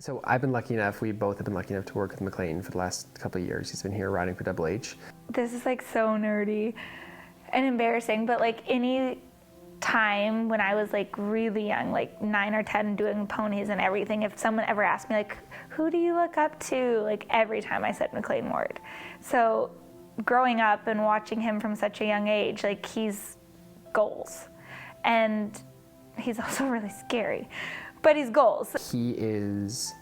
So I've been lucky enough, we both have been lucky enough to work with McLain for the last couple of years. He's been here riding for Double H. This is like so nerdy and embarrassing, but like any time when I was like really young, like 9 or 10, doing ponies and everything, if someone ever asked me like, who do you look up to? Like every time I said McLain Ward. So growing up and watching him from such a young age, like he's goals. And he's also really scary, but he's goals. He is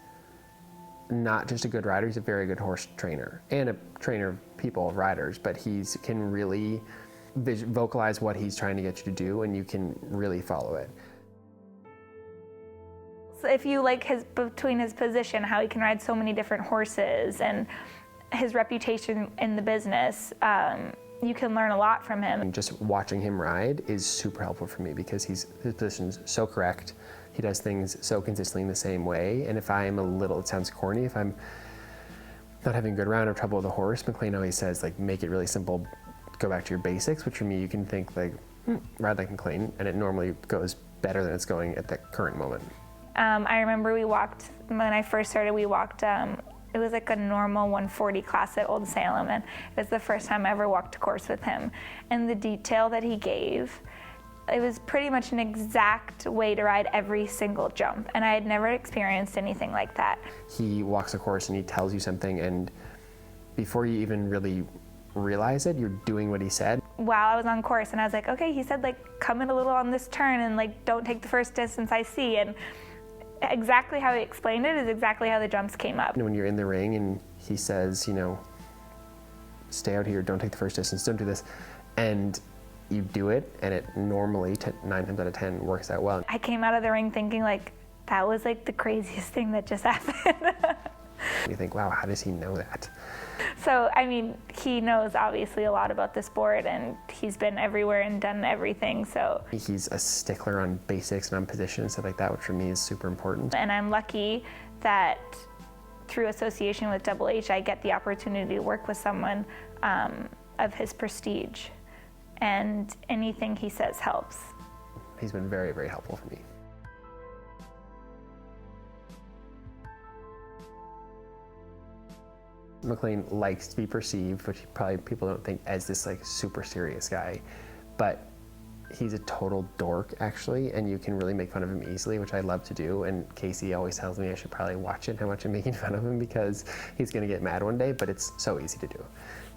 not just a good rider, he's a very good horse trainer and a trainer of people, of riders, but he can really vocalize what he's trying to get you to do, and you can really follow it. So if you like between his position, how he can ride so many different horses, and his reputation in the business, you can learn a lot from him. And just watching him ride is super helpful for me because his position's so correct. He does things so consistently in the same way, and if I'm a little, it sounds corny, if I'm not having a good round or trouble with a horse, McLain always says, like, make it really simple, go back to your basics, which for me, you can think like, ride like McLain, and it normally goes better than it's going at that current moment. I remember we walked, when I first started, we walked, it was like a normal 140 class at Old Salem, and it was the first time I ever walked a course with him. And the detail that he gave, it was pretty much an exact way to ride every single jump, and I had never experienced anything like that. He walks a course and he tells you something, and before you even really realize it, you're doing what he said. While I was on course, and I was like, okay, he said like, come in a little on this turn and like, don't take the first distance I see. And exactly how he explained it is exactly how the jumps came up. When you're in the ring and he says, you know, stay out here, don't take the first distance, don't do this, and you do it, and it normally 9 times out of 10 works out well. I came out of the ring thinking like, that was like the craziest thing that just happened. You think, wow, how does he know that? So, I mean, he knows obviously a lot about the sport, and he's been everywhere and done everything, so. He's a stickler on basics and on position and stuff like that, which for me is super important. And I'm lucky that through association with Double H, I get the opportunity to work with someone of his prestige, and anything he says helps. He's been very, very helpful for me. McLain likes to be perceived, which probably people don't think, as this like super serious guy, but he's a total dork actually, and you can really make fun of him easily, which I love to do. And Casey always tells me I should probably watch it, how much I'm making fun of him, because he's gonna get mad one day, but it's so easy to do.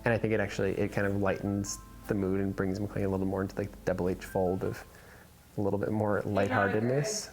And I think it kind of lightens the mood and brings McLain a little more into like the Double H fold of a little bit more lightheartedness.